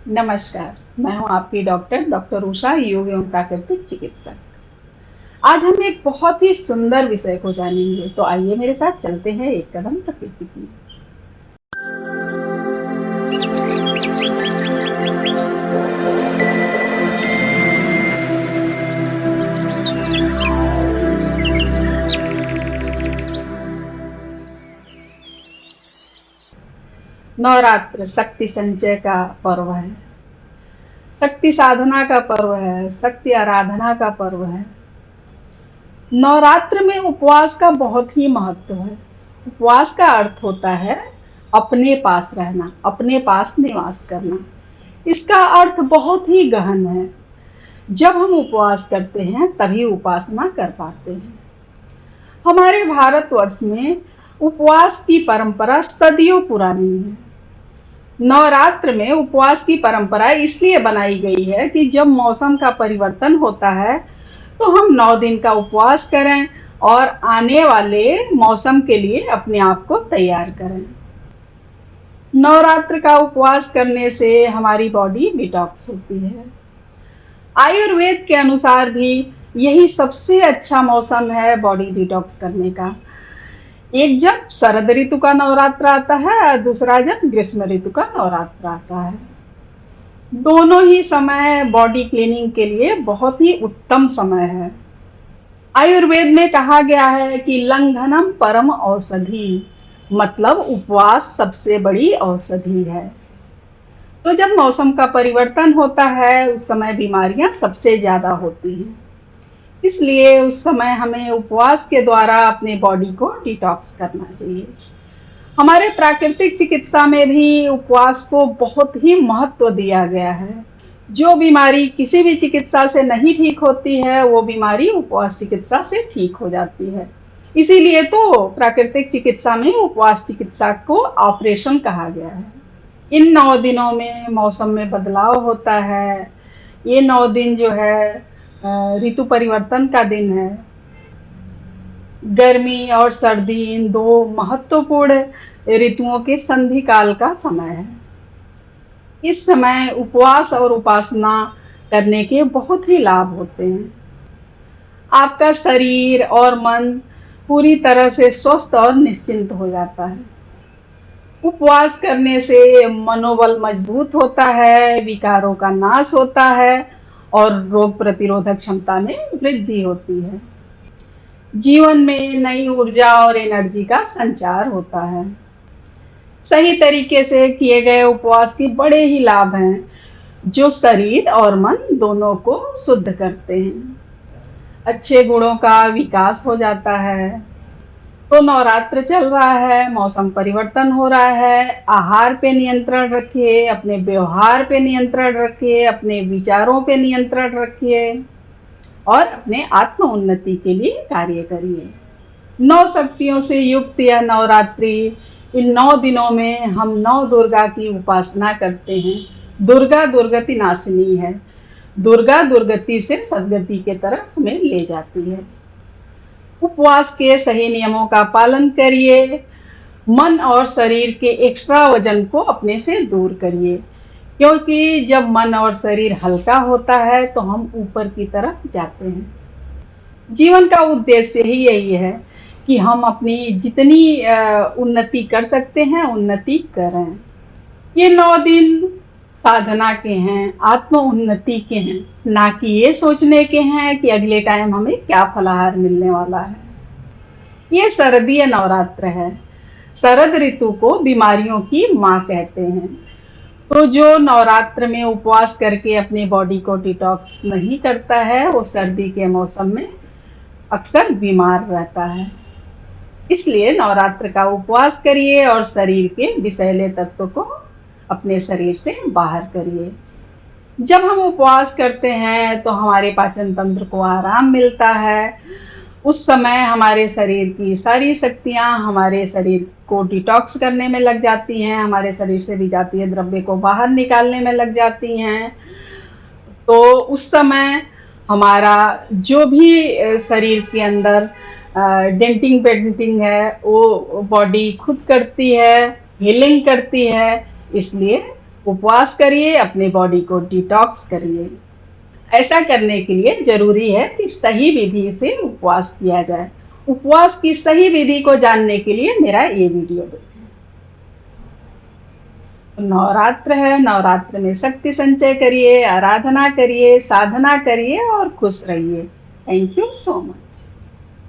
नमस्कार। मैं हूं आपकी डॉक्टर उषा, योग एवं प्राकृतिक चिकित्सक। आज हम एक बहुत ही सुंदर विषय को जानेंगे, तो आइए मेरे साथ चलते हैं एक कदम प्रकृति की। नवरात्र शक्ति संचय का पर्व है, शक्ति साधना का पर्व है, शक्ति आराधना का पर्व है। नवरात्र में उपवास का बहुत ही महत्व है। उपवास का अर्थ होता है अपने पास रहना, अपने पास निवास करना। इसका अर्थ बहुत ही गहन है। जब हम उपवास करते हैं तभी उपासना कर पाते हैं। हमारे भारतवर्ष में उपवास की परंपरा सदियों पुरानी है। नवरात्र में उपवास की परंपरा इसलिए बनाई गई है कि जब मौसम का परिवर्तन होता है तो हम 9 दिन का उपवास करें और आने वाले मौसम के लिए अपने आप को तैयार करें। नवरात्र का उपवास करने से हमारी बॉडी डिटॉक्स होती है। आयुर्वेद के अनुसार भी यही सबसे अच्छा मौसम है बॉडी डिटॉक्स करने का। एक जब शरद ऋतु का नवरात्र आता है और दूसरा जब ग्रीष्म ऋतु का नवरात्र आता है। दोनों ही समय बॉडी क्लीनिंग के लिए बहुत ही उत्तम समय है। आयुर्वेद में कहा गया है कि लंघनम परम औषधि, मतलब उपवास सबसे बड़ी औषधि है। तो जब मौसम का परिवर्तन होता है उस समय बीमारियां सबसे ज्यादा होती हैं। इसलिए उस समय हमें उपवास के द्वारा अपने बॉडी को डिटॉक्स करना चाहिए। हमारे प्राकृतिक चिकित्सा में भी उपवास को बहुत ही महत्व दिया गया है। जो बीमारी किसी भी चिकित्सा से नहीं ठीक होती है वो बीमारी उपवास चिकित्सा से ठीक हो जाती है। इसीलिए तो प्राकृतिक चिकित्सा में उपवास चिकित्सा को ऑपरेशन कहा गया है। इन 9 दिनों में मौसम में बदलाव होता है। ये 9 दिन जो है ऋतु परिवर्तन का दिन है। गर्मी और सर्दी इन 2 महत्वपूर्ण ऋतुओं के संधि काल का समय है। इस समय उपवास और उपासना करने के बहुत ही लाभ होते हैं। आपका शरीर और मन पूरी तरह से स्वस्थ और निश्चिंत हो जाता है। उपवास करने से मनोबल मजबूत होता है, विकारों का नाश होता है और रोग प्रतिरोधक क्षमता में वृद्धि होती है। जीवन में नई ऊर्जा और एनर्जी का संचार होता है। सही तरीके से किए गए उपवास के बड़े ही लाभ हैं जो शरीर और मन दोनों को शुद्ध करते हैं। अच्छे गुणों का विकास हो जाता है। तो नवरात्र चल रहा है, मौसम परिवर्तन हो रहा है। आहार पे नियंत्रण रखिए, अपने व्यवहार पे नियंत्रण रखिए, अपने विचारों पे नियंत्रण रखिए और अपने आत्म उन्नति के लिए कार्य करिए। 9 शक्तियों से युक्त यह नवरात्रि, इन 9 दिनों में हम 9 दुर्गा की उपासना करते हैं। दुर्गा दुर्गति नाशिनी है। दुर्गा दुर्गति से सद्गति के तरफ हमें ले जाती है। उपवास के सही नियमों का पालन करिए। मन और शरीर के एक्स्ट्रा वजन को अपने से दूर करिए, क्योंकि जब मन और शरीर हल्का होता है तो हम ऊपर की तरफ जाते हैं। जीवन का उद्देश्य ही यही है कि हम अपनी जितनी उन्नति कर सकते हैं उन्नति करें। ये 9 दिन साधना के हैं, आत्म उन्नति के हैं, ना कि ये सोचने के हैं कि अगले टाइम हमें क्या फलाहार मिलने वाला है। ये शरदीय नवरात्र है। शरद ऋतु को बीमारियों की माँ कहते हैं। तो जो नवरात्र में उपवास करके अपनी बॉडी को डिटॉक्स नहीं करता है वो सर्दी के मौसम में अक्सर बीमार रहता है। इसलिए नवरात्र का उपवास करिए और शरीर के विषैले तत्व को अपने शरीर से बाहर करिए। जब हम उपवास करते हैं तो हमारे पाचन तंत्र को आराम मिलता है। उस समय हमारे शरीर की सारी शक्तियाँ हमारे शरीर को डिटॉक्स करने में लग जाती हैं, हमारे शरीर से भी जातीय द्रव्य को बाहर निकालने में लग जाती हैं। तो उस समय हमारा जो भी शरीर के अंदर डेंटिंग पेंटिंग है वो बॉडी खुद करती है, हीलिंग करती है। इसलिए उपवास करिए, अपनी बॉडी को डिटॉक्स करिए। ऐसा करने के लिए ज़रूरी है कि सही विधि से उपवास किया जाए। उपवास की सही विधि को जानने के लिए मेरा ये वीडियो देखें। नवरात्र है, नवरात्र में शक्ति संचय करिए, आराधना करिए, साधना करिए और खुश रहिए। Thank you so much.